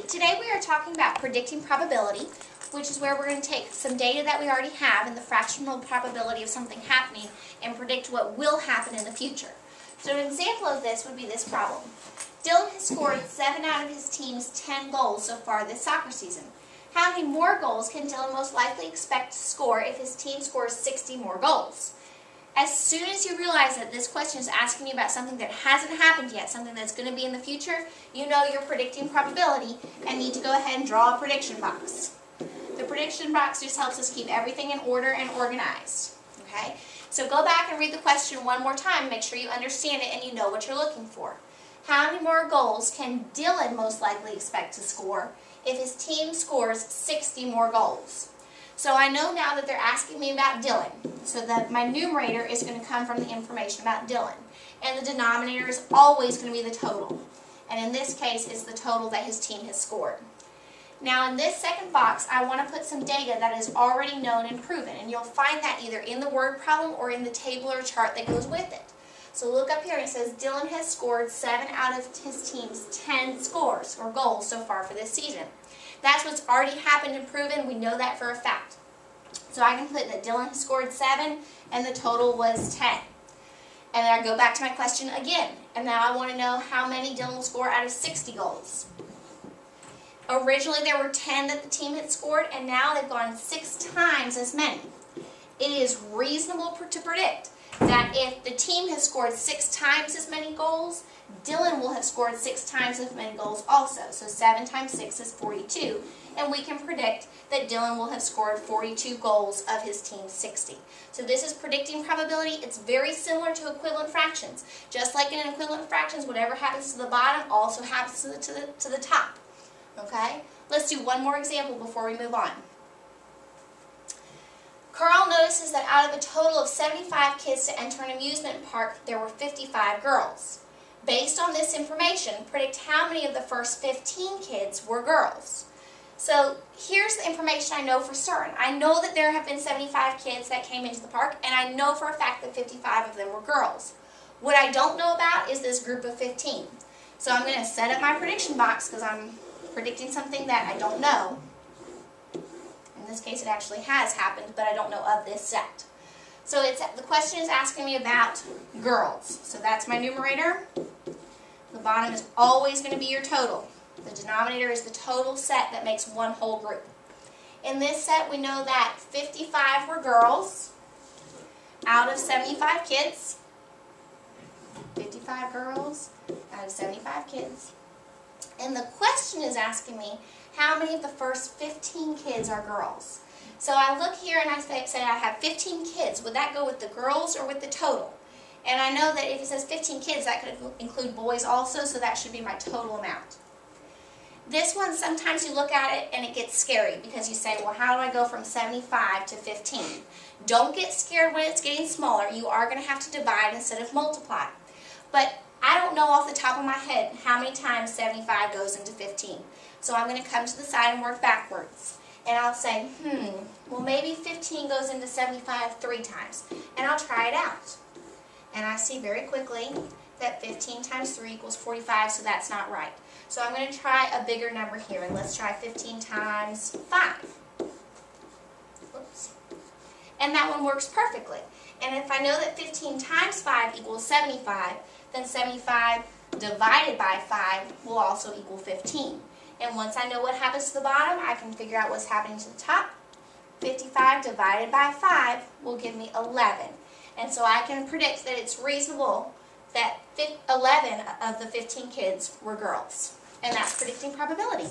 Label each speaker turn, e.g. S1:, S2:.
S1: Today we are talking about predicting probability, which is where we're going to take some data that we already have and the fractional probability of something happening and predict what will happen in the future. So an example of this would be this problem. Dylan has scored 7 out of his team's 10 goals so far this soccer season. How many more goals can Dylan most likely expect to score if his team scores 60 more goals? As soon as you realize that this question is asking you about something that hasn't happened yet, something that's going to be in the future, you know you're predicting probability and need to go ahead and draw a prediction box. The prediction box just helps us keep everything in order and organized. Okay? So go back and read the question one more time. Make sure you understand it and you know what you're looking for. How many more goals can Dylan most likely expect to score if his team scores 60 more goals? So I know now that they're asking me about Dylan, so that my numerator is going to come from the information about Dylan. And the denominator is always going to be the total. And in this case, it's the total that his team has scored. Now in this second box, I want to put some data that is already known and proven. And you'll find that either in the word problem or in the table or chart that goes with it. So look up here and it says Dylan has scored 7 out of his team's 10 scores or goals so far for this season. That's what's already happened and proven. We know that for a fact. So I can put that Dylan has scored 7 and the total was 10. And then I go back to my question again. And now I want to know how many Dylan will score out of 60 goals. Originally there were 10 that the team had scored and now they've gone 6 times as many. It is reasonable to predict that if the team has scored 6 times as many goals, Dylan will have scored 6 times as many goals also. So 7 times 6 is 42. And we can predict that Dylan will have scored 42 goals of his team's 60. So this is predicting probability. It's very similar to equivalent fractions. Just like in equivalent fractions, whatever happens to the bottom also happens to the top. Okay? Let's do one more example before we move on. Carl notices that out of a total of 75 kids to enter an amusement park, there were 55 girls. Based on this information, predict how many of the first 15 kids were girls. So here's the information I know for certain. I know that there have been 75 kids that came into the park, and I know for a fact that 55 of them were girls. What I don't know about is this group of 15. So I'm going to set up my prediction box because I'm predicting something that I don't know. In this case, it actually has happened, but I don't know of this set. So the question is asking me about girls. So that's my numerator. The bottom is always going to be your total. The denominator is the total set that makes one whole group. In this set, we know that 55 were girls out of 75 kids. 55 girls out of 75 kids. And the question is asking me how many of the first 15 kids are girls. So I look here and I say I have 15 kids. Would that go with the girls or with the total? And I know that if it says 15 kids, that could include boys also, so that should be my total amount. This one, sometimes you look at it and it gets scary because you say, well, how do I go from 75 to 15? Don't get scared when it's getting smaller. You are going to have to divide instead of multiply. But I don't know off the top of my head how many times 75 goes into 15. So I'm going to come to the side and work backwards. And I'll say, well maybe 15 goes into 75 3 times. And I'll try it out. And I see very quickly that 15 times 3 equals 45, so that's not right. So I'm going to try a bigger number here, and let's try 15 times 5. Oops. And that one works perfectly. And if I know that 15 times 5 equals 75, then 75 divided by 5 will also equal 15. And once I know what happens to the bottom, I can figure out what's happening to the top. 55 divided by 5 will give me 11. And so I can predict that it's reasonable that 11 of the 15 kids were girls. And that's predicting probability.